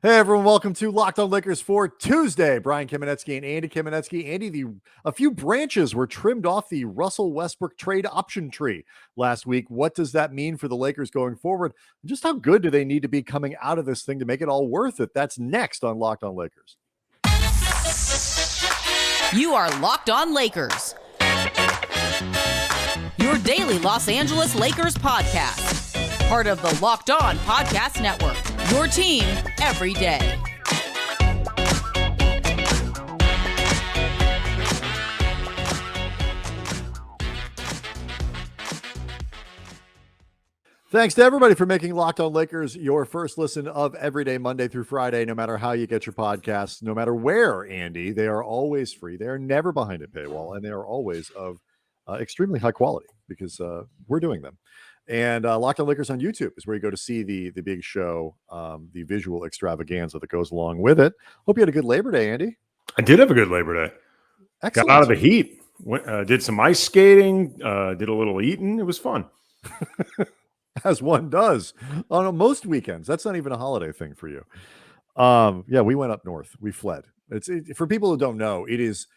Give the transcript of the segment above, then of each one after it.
Hey everyone, welcome to Locked On Lakers for Tuesday. Brian Kamenetsky and Andy Kamenetsky. Andy, a few branches were trimmed off the Russell Westbrook trade option tree last week. What does that mean for the Lakers going forward? Just how good do they need to be coming out of this thing to make it all worth it? That's next on Locked On Lakers. You are Locked On Lakers, your daily Los Angeles Lakers podcast. Part of the Locked On Podcast Network, your team every day. Thanks to everybody for making Locked On Lakers your first listen of every day, Monday through Friday, no matter how you get your podcasts, no matter where, Andy. They are always free. They are never behind a paywall, and they are always of extremely high quality because we're doing them. And Locked On Lakers on YouTube is where you go to see the big show, the visual extravaganza that goes along with it. Hope you had a good Labor Day, Andy. I did have a good Labor Day. Excellent. Got out of the heat. Did some ice skating. Did a little eating. It was fun. As one does on most weekends. That's not even a holiday thing for you. Yeah, we went up north. We fled. For people who don't know, it is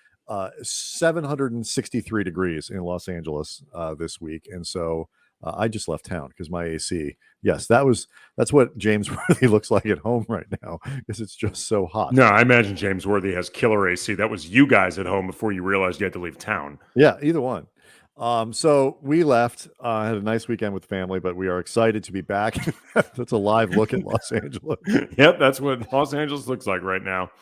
763 degrees in Los Angeles this week, and so I just left town because my AC. Yes, that's what James Worthy looks like at home right now because it's just so hot. No, I imagine James Worthy has killer AC. That was you guys at home before you realized you had to leave town. Yeah, either one. So we left, had a nice weekend with family, but we are excited to be back. That's a live look at Los Angeles. Yep, that's what Los Angeles looks like right now.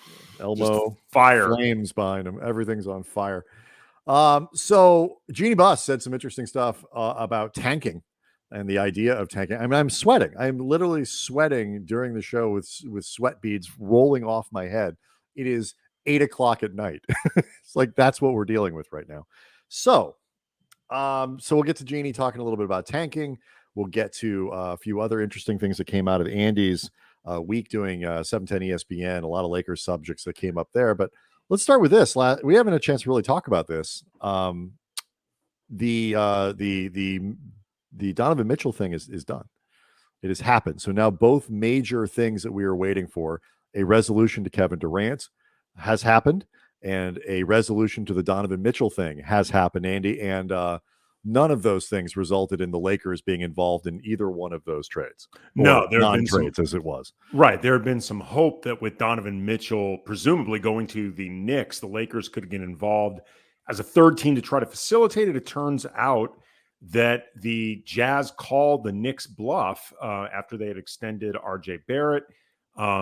Elmo, just fire, flames behind him. Everything's on fire. So Jeannie Buss said some interesting stuff about tanking and the idea of tanking. I mean, I'm sweating. I'm literally sweating during the show with sweat beads rolling off my head. It is 8:00 at night. It's like that's what we're dealing with right now. So we'll get to Jeannie talking a little bit about tanking. We'll get to a few other interesting things that came out of Andy's week doing 710 ESPN. A lot of Lakers subjects that came up there, but let's start with this. We haven't had a chance to really talk about this. The Donovan Mitchell thing is done. It has happened. So now both major things that we were waiting for, a resolution to Kevin Durant has happened, and a resolution to the Donovan Mitchell thing has happened, Andy. And none of those things resulted in the Lakers being involved in either one of those trades. No, there have been trades as it was. Right. There had been some hope that with Donovan Mitchell presumably going to the Knicks, the Lakers could get involved as a third team to try to facilitate it. It turns out that the Jazz called the Knicks bluff after they had extended RJ Barrett,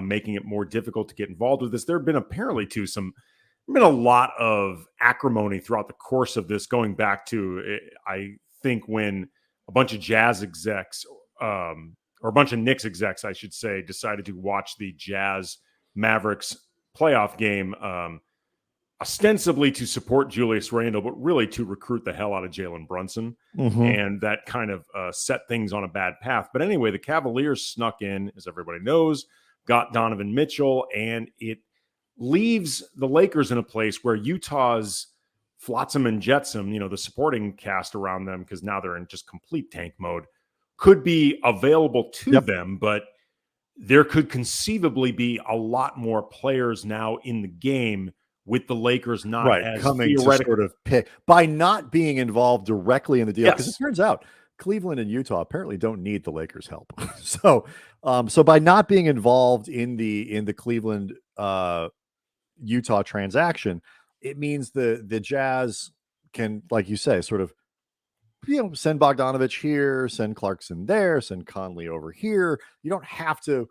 making it more difficult to get involved with this. There have been apparently been a lot of acrimony throughout the course of this, going back to, I think, when a bunch of Jazz execs, or a bunch of Knicks execs, I should say, decided to watch the Jazz Mavericks playoff game, ostensibly to support Julius Randle, but really to recruit the hell out of Jalen Brunson. Mm-hmm. And that kind of set things on a bad path. But anyway, the Cavaliers snuck in, as everybody knows, got Donovan Mitchell, and it leaves the Lakers in a place where Utah's flotsam and jetsam, the supporting cast around them, because now they're in just complete tank mode, could be available to them, but there could conceivably be a lot more players now in the game with the Lakers not as coming to sort of pick by not being involved directly in the deal. Because it turns out Cleveland and Utah apparently don't need the Lakers' help. So by not being involved in the Cleveland Utah transaction, it means the Jazz can, like you say, sort of send Bogdanovich here, send Clarkson there, send Conley over here. You don't have to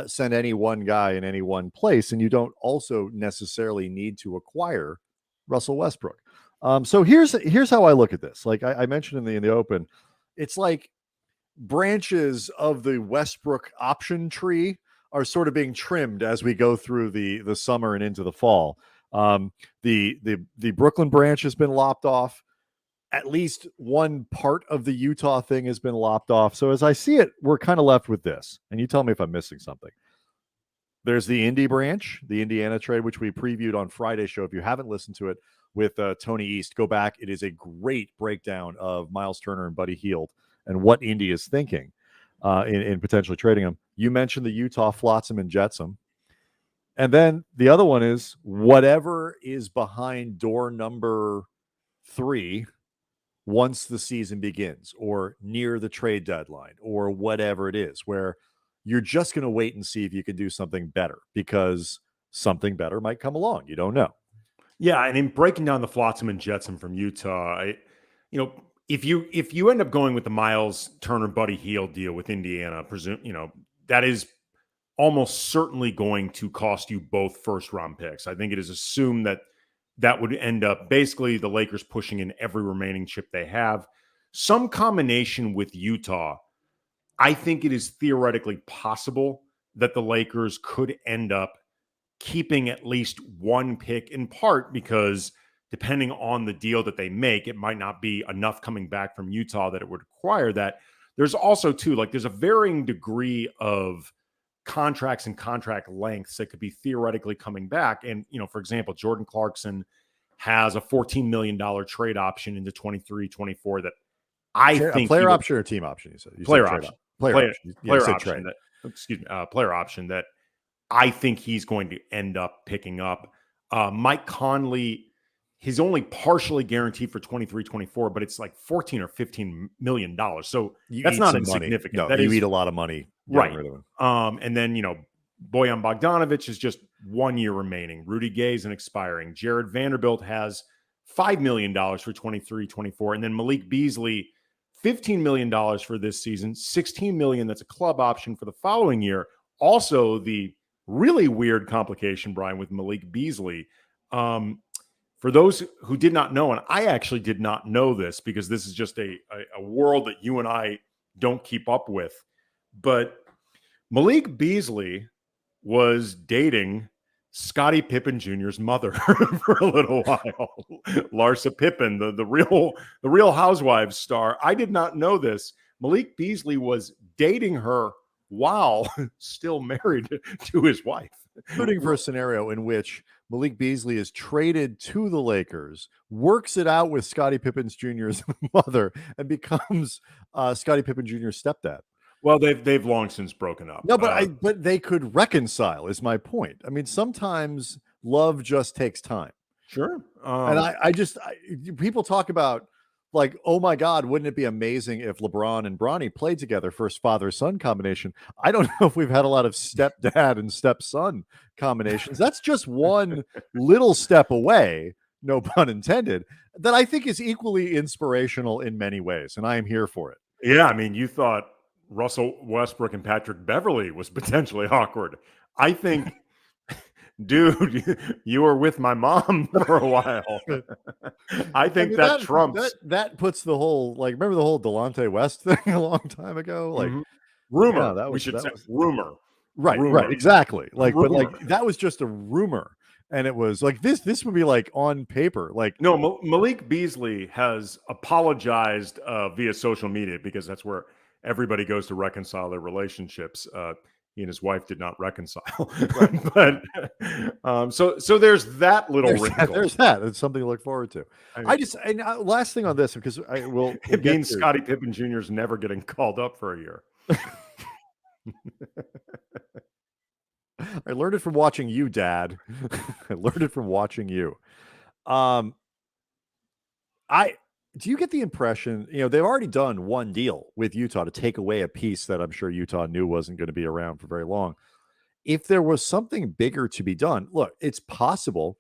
send any one guy in any one place, and you don't also necessarily need to acquire Russell Westbrook. So here's how I look at this. Like I mentioned in the open, it's like branches of the Westbrook option tree are sort of being trimmed as we go through the summer and into the fall. The Brooklyn branch has been lopped off. At least one part of the Utah thing has been lopped off. So as I see it, we're kind of left with this. And you tell me if I'm missing something. There's the Indy branch, the Indiana trade, which we previewed on Friday's show. If you haven't listened to it with Tony East, go back. It is a great breakdown of Miles Turner and Buddy Hield and what Indy is thinking in potentially trading them. You mentioned the Utah Flotsam and Jetsam. And then the other one is whatever is behind door number 3 once the season begins or near the trade deadline or whatever it is, where you're just going to wait and see if you can do something better because something better might come along. You don't know. Yeah, and in breaking down the Flotsam and Jetsam from Utah, if you end up going with the Miles Turner Buddy Hield deal with Indiana, that is almost certainly going to cost you both first round picks. I think it is assumed that would end up basically the Lakers pushing in every remaining chip they have. Some combination with Utah. I think it is theoretically possible that the Lakers could end up keeping at least one pick, in part because depending on the deal that they make, it might not be enough coming back from Utah that it would require that. There's also too, there's a varying degree of contracts and contract lengths that could be theoretically coming back. And, for example, Jordan Clarkson has a $14 million trade option into 23-24 that I think a player option or team option. You said player option. Player option. Player option that I think he's going to end up picking up. Mike Conley, he's only partially guaranteed for 23-24, but it's like $14 or $15 million. So that's not insignificant. No, that you eat a lot of money. Right. And then, Bojan Bogdanovic is just 1 year remaining. Rudy Gay is an expiring. Jared Vanderbilt has $5 million for 23-24. And then Malik Beasley, $15 million for this season, $16 million. That's a club option for the following year. Also, the really weird complication, Brian, with Malik Beasley. For those who did not know, and I actually did not know this because this is just a world that you and I don't keep up with, but Malik Beasley was dating Scottie Pippen Jr.'s mother for a little while. Larsa Pippen, the real Housewives star. I did not know this. Malik Beasley was dating her while still married to his wife. Rooting for a scenario in which Malik Beasley is traded to the Lakers, works it out with Scottie Pippen Jr.'s mother, and becomes Scottie Pippen Jr.'s stepdad. Well, they've long since broken up. No, but they could reconcile, is my point. I mean, sometimes love just takes time. Sure. And people talk about oh my God, wouldn't it be amazing if LeBron and Bronny played together, first father-son combination. I don't know if we've had a lot of stepdad and stepson combinations. That's just one little step away, no pun intended, that I think is equally inspirational in many ways, and I am here for it. Yeah, I mean, you thought Russell Westbrook and Patrick Beverley was potentially awkward. I think, dude, you were with my mom for a while. I think that trumps. That puts the whole, remember the whole Delonte West thing a long time ago? Rumor. Yeah, we should say rumor. Right, rumor. Right, exactly. Rumor. But that was just a rumor. And it was this would be on paper. No, Malik Beasley has apologized via social media because that's where everybody goes to reconcile their relationships. He and his wife did not reconcile, but so there's that little wrinkle. There's that. It's something to look forward to. Last thing on this, because it means Scottie Pippen Jr. is never getting called up for a year. I learned it from watching you, Dad. I learned it from watching you. Do you get the impression, they've already done one deal with Utah to take away a piece that I'm sure Utah knew wasn't going to be around for very long. If there was something bigger to be done, look, it's possible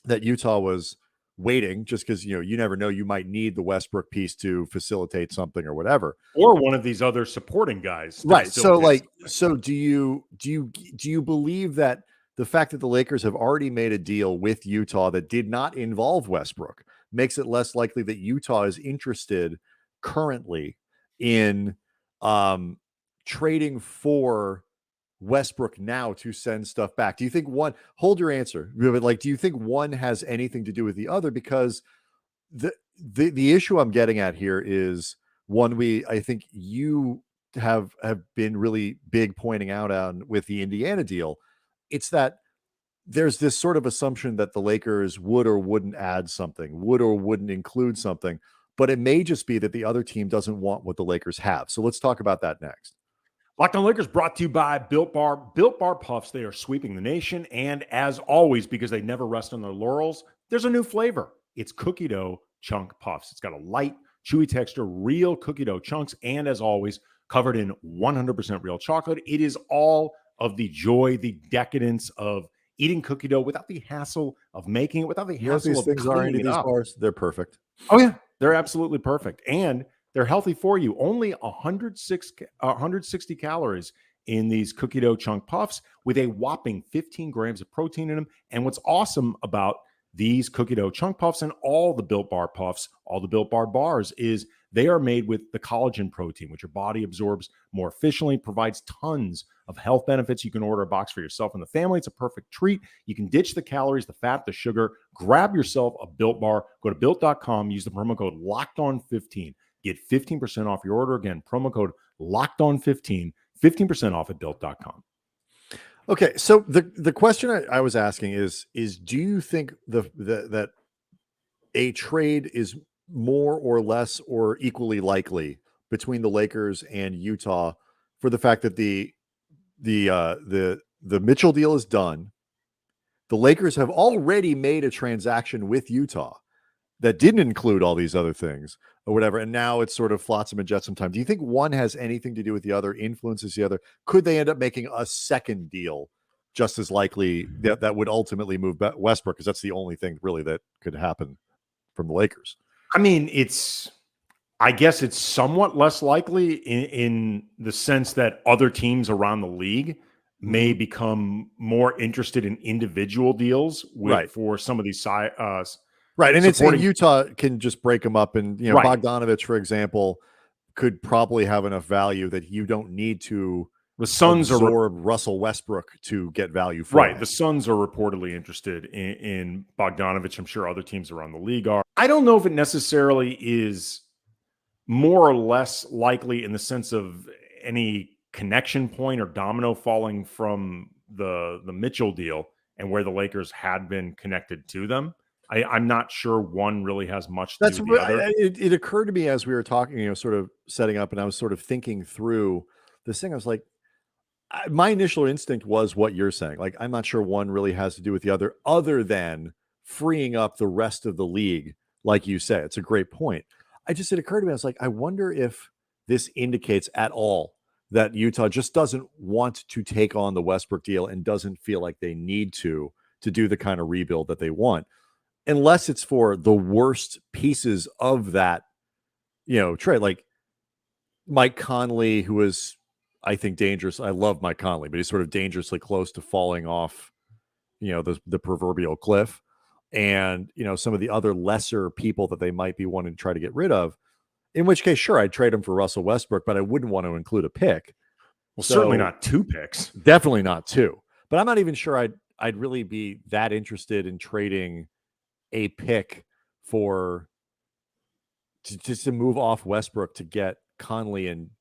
that Utah was waiting just because, you never know, you might need the Westbrook piece to facilitate something or whatever. Or one of these other supporting guys. Right. So do you believe that the fact that the Lakers have already made a deal with Utah that did not involve Westbrook makes it less likely that Utah is interested currently in trading for Westbrook now to send stuff back? Do you think hold your answer, but do you think one has anything to do with the other? Because the issue I'm getting at here is one I think you have been really big pointing out on with the Indiana deal. It's that there's this sort of assumption that the Lakers would or wouldn't add something, would or wouldn't include something, but it may just be that the other team doesn't want what the Lakers have. So let's talk about that next. Locked On Lakers brought to you by Built Bar. Built Bar Puffs, they are sweeping the nation. And as always, because they never rest on their laurels, there's a new flavor. It's cookie dough chunk puffs. It's got a light, chewy texture, real cookie dough chunks, and as always, covered in 100% real chocolate. It is all of the joy, the decadence of eating cookie dough without the hassle of making it, without the hassle of things are into these bars. They're perfect. Oh, yeah. They're absolutely perfect. And they're healthy for you. Only 160 calories in these cookie dough chunk puffs with a whopping 15 grams of protein in them. And what's awesome about these cookie dough chunk puffs and all the Built Bar puffs, all the Built Bar bars, is they are made with the collagen protein, which your body absorbs more efficiently, provides tons of health benefits. You can order a box for yourself and the family. It's a perfect treat. You can ditch the calories, the fat, the sugar. Grab yourself a Built Bar. Go to Built.com. Use the promo code LOCKEDON15. Get 15% off your order. Again, promo code LOCKEDON15, 15% off at Built.com. Okay, so the question I was asking is do you think that a trade is more or less or equally likely between the Lakers and Utah for the fact that the Mitchell deal is done? The Lakers have already made a transaction with Utah that didn't include all these other things or whatever, and now it's sort of flotsam and jetsam time. Do you think one has anything to do with the other, influences the other? Could they end up making a second deal just as likely that would ultimately move Westbrook? Because that's the only thing really that could happen from the Lakers. I mean, I guess it's somewhat less likely in the sense that other teams around the league may become more interested in individual deals for some of these right, and it's Utah can just break them up, and Bogdanovich, for example, could probably have enough value that you don't need to absorb Russell Westbrook to get value for him. The Suns are reportedly interested in Bogdanovich. I'm sure other teams around the league are. I don't know if it necessarily is more or less likely in the sense of any connection point or domino falling from the Mitchell deal and where the Lakers had been connected to them. I'm not sure one really has much to do with the other. It occurred to me as we were talking, sort of setting up, and I was sort of thinking through this thing. I was like, my initial instinct was what you're saying. Like, I'm not sure one really has to do with the other than freeing up the rest of the league. Like you said, it's a great point. It occurred to me. I was like, I wonder if this indicates at all that Utah just doesn't want to take on the Westbrook deal and doesn't feel like they need to do the kind of rebuild that they want. Unless it's for the worst pieces of that, trade, like Mike Conley, who is, I think, dangerous. I love Mike Conley, but he's sort of dangerously close to falling off, the proverbial cliff. And, some of the other lesser people that they might be wanting to try to get rid of, in which case, sure, I'd trade him for Russell Westbrook, but I wouldn't want to include a pick. Well, certainly not 2 picks. Definitely not 2. But I'm not even sure I'd really be that interested in trading a pick for to move off Westbrook to get Conley and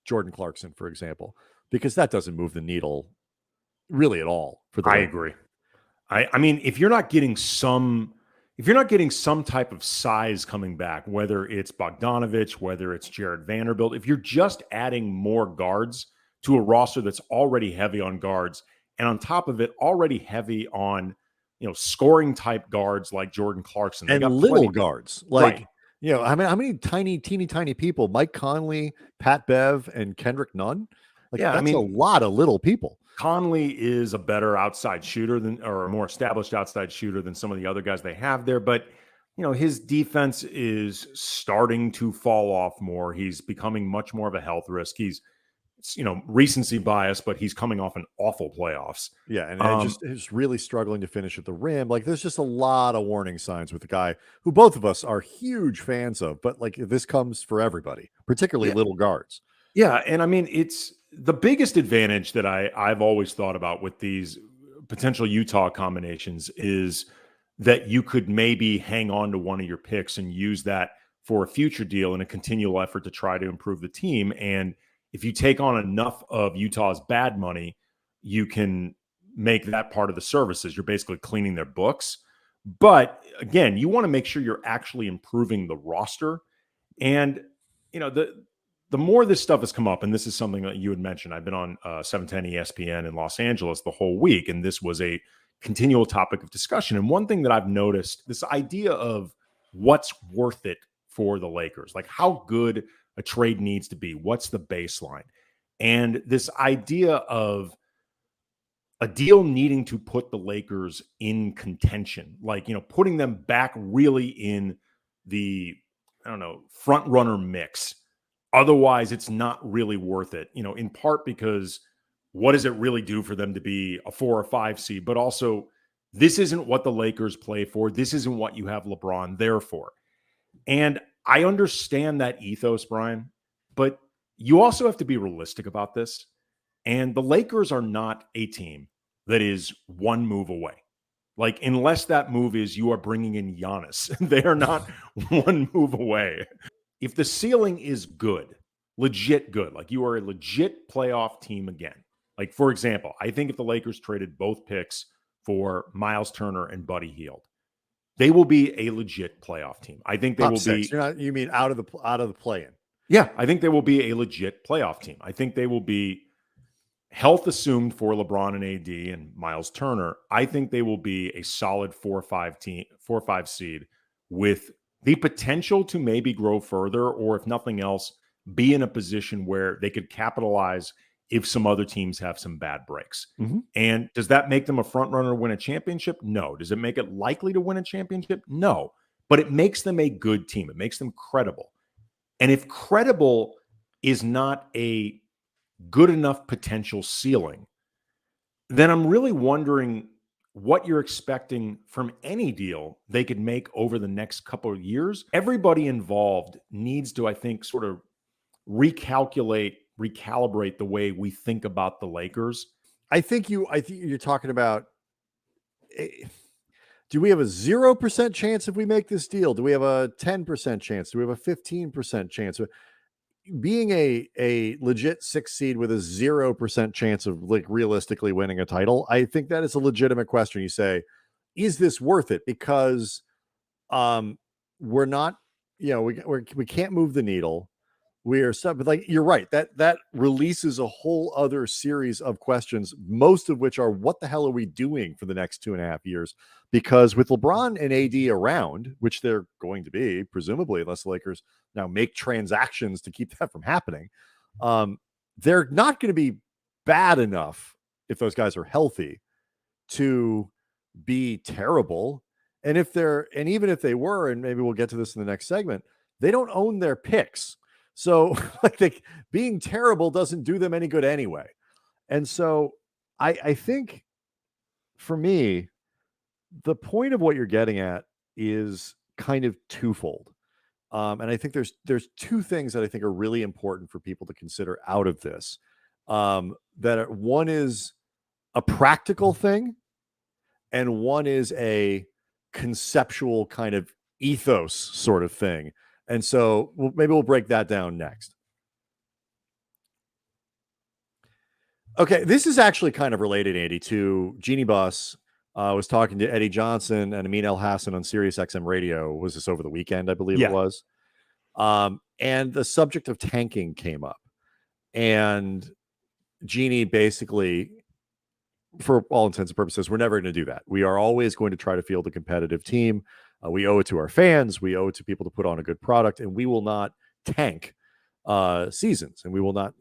Jordan Clarkson, for example, because that doesn't move the needle really at all for the Lakers. Agree. I mean, if you're not getting some type of size coming back, whether it's Bogdanovich, whether it's Jared Vanderbilt, if you're just adding more guards to a roster that's already heavy on guards, and on top of it, already heavy on scoring type guards like Jordan Clarkson and little guards, like how many teeny tiny people? Mike Conley, Pat Bev, and Kendrick Nunn. That's a lot of little people. Conley is a better outside shooter or a more established outside shooter than some of the other guys they have there. But, his defense is starting to fall off more. He's becoming much more of a health risk. He's, recency bias, but he's coming off an awful playoffs. Yeah. And just really struggling to finish at the rim. Like, there's just a lot of warning signs with the guy who both of us are huge fans of, but this comes for everybody, particularly little guards. Yeah. And I mean, it's the biggest advantage that I've always thought about with these potential Utah combinations is that you could maybe hang on to one of your picks and use that for a future deal in a continual effort to try to improve the team. And if you take on enough of Utah's bad money, you can make that part of the services. You're basically cleaning their books. But again, you want to make sure you're actually improving the roster. And, the more this stuff has come up, and this is something that you had mentioned, I've been on 710 ESPN in Los Angeles the whole week, and this was a continual topic of discussion. And one thing that I've noticed, this idea of what's worth it for the Lakers, like how good a trade needs to be, what's the baseline, and this idea of a deal needing to put the Lakers in contention, like, putting them back really in the, front runner mix. Otherwise, it's not really worth it, in part because what does it really do for them to be a 4 or 5 seed? But also, this isn't what the Lakers play for. This isn't what you have LeBron there for. And I understand that ethos, Brian, but you also have to be realistic about this. And the Lakers are not a team that is one move away. Like, unless that move is you are bringing in Giannis, they are not one move away. If the ceiling is good, legit good, like you are a legit playoff team again. Like, for example, I think if the Lakers traded both picks for Miles Turner and Buddy Hield, they will be a legit playoff team. I think they Top will six. be. You mean out of the play-in? Yeah, I think they will be a legit playoff team. I think they will be health assumed for LeBron and AD and Miles Turner. I think they will be a solid 4 or 5 seed with the potential to maybe grow further, or if nothing else, be in a position where they could capitalize if some other teams have some bad breaks. Mm-hmm. And does that make them a front runner to win a championship? No. Does it make it likely to win a championship? No. But it makes them a good team. It makes them credible. And if credible is not a good enough potential ceiling, then I'm really wondering what you're expecting from any deal they could make over the next couple of years. Everybody involved needs to, I think, sort of recalibrate the way we think about the Lakers. I think you're talking about, do we have a 0% chance if we make this deal? Do we have a 10% chance? Do we have a 15% chance? Being a legit 6 seed with a 0% chance of like realistically winning a title, I think that is a legitimate question. You say, is this worth it? Because we're not, we can't move the needle. We are stuck, but like, you're right, that releases a whole other series of questions, most of which are, what the hell are we doing for the next 2.5 years? Because with LeBron and AD around, which they're going to be, presumably, unless the Lakers now make transactions to keep that from happening, they're not going to be bad enough if those guys are healthy to be terrible. And even if they were, and maybe we'll get to this in the next segment, they don't own their picks. So like being terrible doesn't do them any good anyway. And so I think for me, the point of what you're getting at is kind of twofold. And I think there's 2 things that I think are really important for people to consider out of this. One is a practical thing, and one is a conceptual kind of ethos sort of thing. And so maybe we'll break that down next. Okay, this is actually kind of related, Andy, to Jeannie Buss. Was talking to Eddie Johnson and Amin El Hassan on Sirius XM Radio. Was this over the weekend? I believe it was. And the subject of tanking came up. And Jeannie basically, for all intents and purposes, we're never going to do that. We are always going to try to field a competitive team. We owe it to our fans. We owe it to people to put on a good product, and we will not tank seasons. And we will not,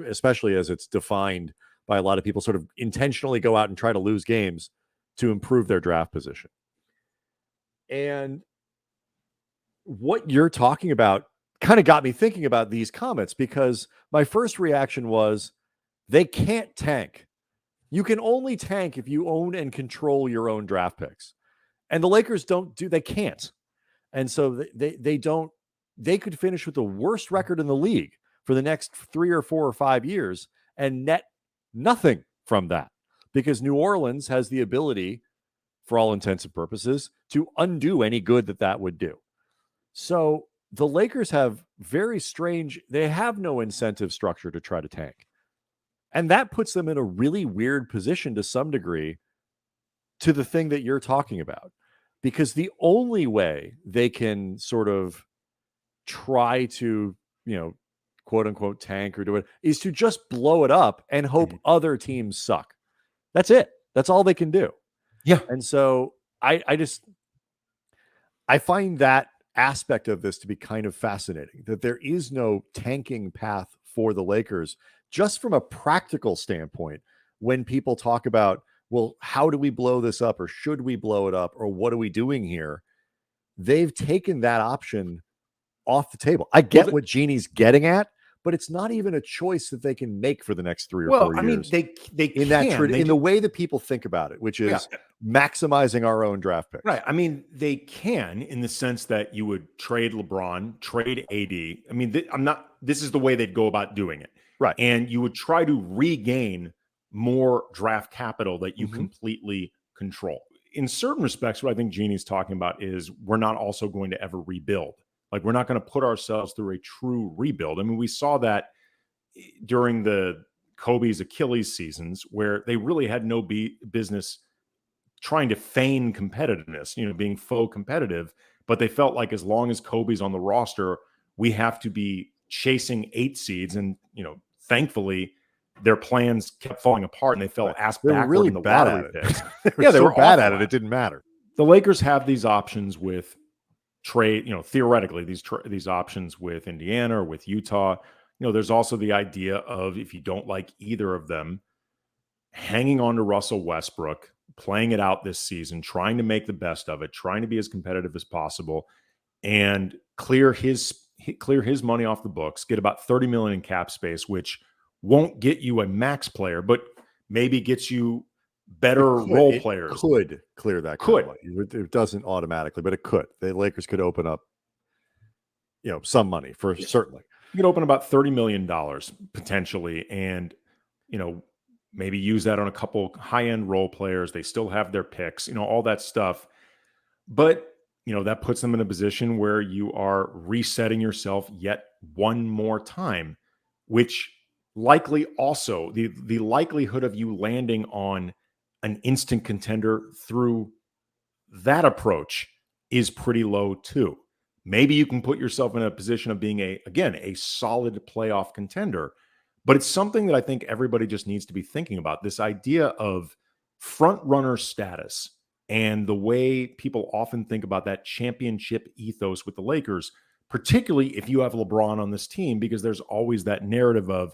especially as it's defined by a lot of people, sort of intentionally go out and try to lose games to improve their draft position. And what you're talking about kind of got me thinking about these comments, because my first reaction was, they can't tank. You can only tank if you own and control your own draft picks. And the Lakers they can't. And so they could finish with the worst record in the league for the next 3 or 4 or 5 years and net nothing from that, because New Orleans has the ability, for all intents and purposes, to undo any good that would do. So the Lakers have they have no incentive structure to try to tank. And that puts them in a really weird position to some degree to the thing that you're talking about, because the only way they can sort of try to, quote unquote tank or do it, is to just blow it up and hope other teams suck. That's it. That's all they can do. Yeah. And so I find that aspect of this to be kind of fascinating, that there is no tanking path for the Lakers, just from a practical standpoint. When people talk about, well, how do we blow this up, or should we blow it up, or what are we doing here? They've taken that option off the table. I get what Jeannie's getting at, but it's not even a choice that they can make for the next 3 or 4 years. I mean, they in can. In the way that people think about it, which is maximizing our own draft picks. Right. I mean, they can, in the sense that you would trade LeBron, trade AD. I mean, this is the way they'd go about doing it. Right. And you would try to regain more draft capital that you completely control. In certain respects, what I think Jeannie's talking about is we're not also going to ever rebuild. Like, we're not going to put ourselves through a true rebuild. I mean, we saw that during the Kobe's Achilles seasons, where they really had no business trying to feign competitiveness, being faux competitive. But they felt like as long as Kobe's on the roster, we have to be chasing 8 seeds. And, thankfully, their plans kept falling apart and they fell ass backward really in the bad lottery at picks. They were bad at it. It didn't matter. The Lakers have these options with trade, theoretically, these options with Indiana or with Utah. There's also the idea of, if you don't like either of them, hanging on to Russell Westbrook, playing it out this season, trying to make the best of it, trying to be as competitive as possible, and clear his money off the books, get about $30 million in cap space, which won't get you a max player, but maybe gets you better role players. Could clear that. It doesn't automatically, but it could. The Lakers could open up, some money for certainly. You could open about $30 million potentially, and maybe use that on a couple high-end role players. They still have their picks, all that stuff. But that puts them in a position where you are resetting yourself yet one more time, which likely also the likelihood of you landing on an instant contender through that approach is pretty low too. Maybe you can put yourself in a position of being a solid playoff contender, but it's something that I think everybody just needs to be thinking about. This idea of front runner status and the way people often think about that championship ethos with the Lakers, particularly if you have LeBron on this team, because there's always that narrative of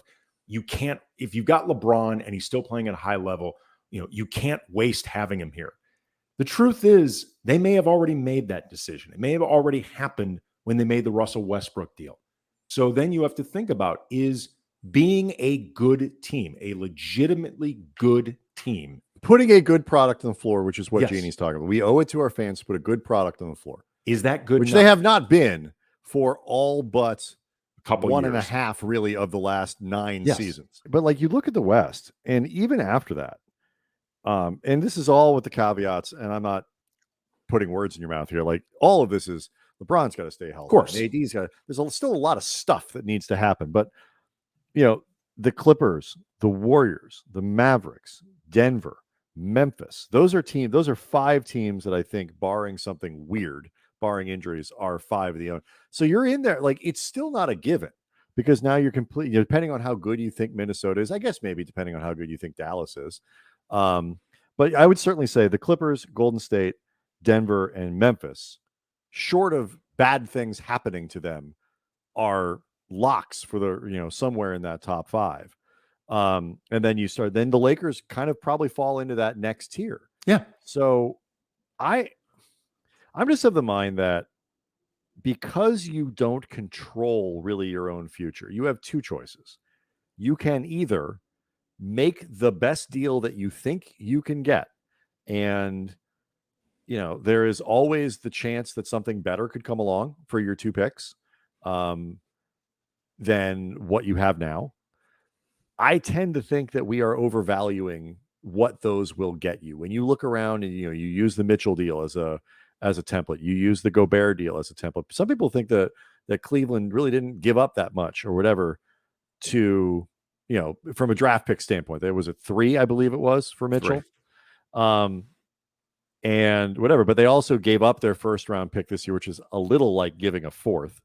if you've got LeBron and he's still playing at a high level, you can't waste having him here. The truth is, they may have already made that decision. It may have already happened when they made the Russell Westbrook deal. So then you have to think about, is being a good team, a legitimately good team, putting a good product on the floor, which is what Jeannie's talking about. We owe it to our fans to put a good product on the floor. Is that good? Which they have not been for all but couple one years. And a half really of the last 9 seasons. But like, you look at the West, and even after that, and this is all with the caveats, and I'm not putting words in your mouth here. Like, all of this is LeBron's got to stay healthy. Of course. AD's got. There's still a lot of stuff that needs to happen. But the Clippers, the Warriors, the Mavericks, Denver, Memphis. Those are 5 teams that I think, barring something weird, barring injuries, are 5 of the own. So you're in there. Like, it's still not a given, because now you're completely, depending on how good you think Minnesota is, I guess maybe depending on how good you think Dallas is. But I would certainly say the Clippers, Golden State, Denver, and Memphis, short of bad things happening to them, are locks for the, somewhere in that top 5. And then then the Lakers kind of probably fall into that next tier. Yeah. So I'm just of the mind that because you don't control really your own future, you have 2 choices. You can either make the best deal that you think you can get, and there is always the chance that something better could come along for your 2 picks than what you have now. I tend to think that we are overvaluing what those will get you. When you look around and you use the Mitchell deal as a template, you use the Gobert deal as a template. Some people think that Cleveland really didn't give up that much or whatever to, from a draft pick standpoint. There was a 3, I believe it was, for Mitchell. 3. And whatever, but they also gave up their first round pick this year, which is a little like giving a 4th.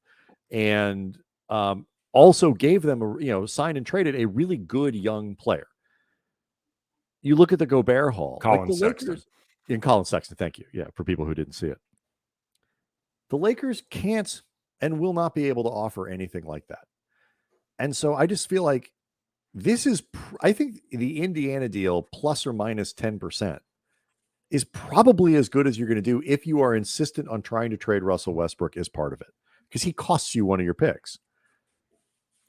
And also gave them signed and traded a really good young player. You look at the Gobert haul, Colin the Sexton. Lakers, in Colin Sexton. Thank you. Yeah, for people who didn't see it, the Lakers can't and will not be able to offer anything like that. And so I just feel like this is, I think the Indiana deal plus or minus 10% is probably as good as you're going to do if you are insistent on trying to trade Russell Westbrook as part of it, because he costs you one of your picks.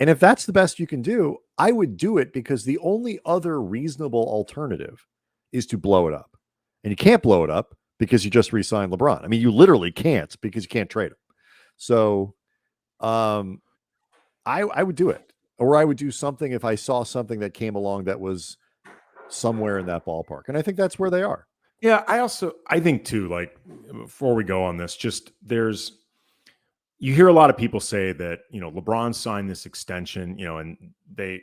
And if that's the best you can do, I would do it, because the only other reasonable alternative is to blow it up. And you can't blow it up because you just re-signed LeBron. I mean, you literally can't, because you can't trade him. So I would do it. Or I would do something if I saw something that came along that was somewhere in that ballpark. And I think that's where they are. Yeah, I think too, like, before we go on this, just you hear a lot of people say that, LeBron signed this extension, and they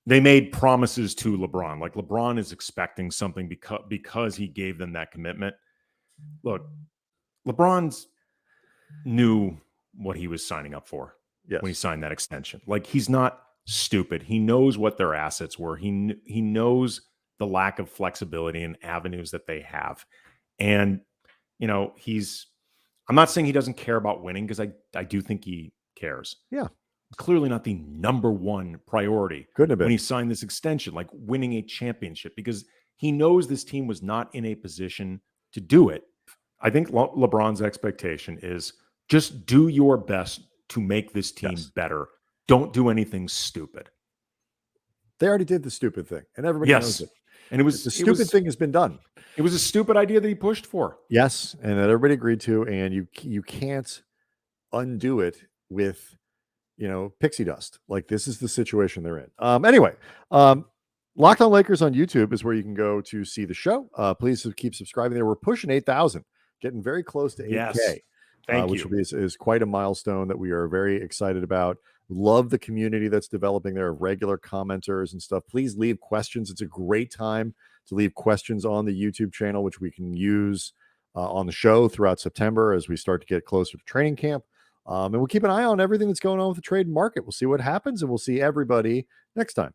made promises to LeBron. Like, LeBron is expecting something because he gave them that commitment. Look, LeBron's knew what he was signing up for. Yes. When he signed that extension. Like, he's not stupid. He knows what their assets were. He knows the lack of flexibility and avenues that they have. And, I'm not saying he doesn't care about winning, because I do think he cares. Yeah. Clearly not the number one priority. Couldn't have been. When he signed this extension, like winning a championship, because he knows this team was not in a position to do it. I think LeBron's expectation is just do your best to make this team better. Don't do anything stupid. They already did the stupid thing, and everybody knows it. And the stupid thing has been done. It was a stupid idea that he pushed for. Yes, and that everybody agreed to, and you can't undo it with pixie dust. Like, this is the situation they're in. Anyway, Locked On Lakers on YouTube is where you can go to see the show. Please keep subscribing there. We're pushing 8,000, getting very close to 8K. Yes. Which is quite a milestone that we are very excited about. Love the community that's developing there of regular commenters and stuff. Please leave questions. It's a great time to leave questions on the YouTube channel, which we can use on the show throughout September as we start to get closer to training camp. And we'll keep an eye on everything that's going on with the trade market. We'll see what happens, and we'll see everybody next time.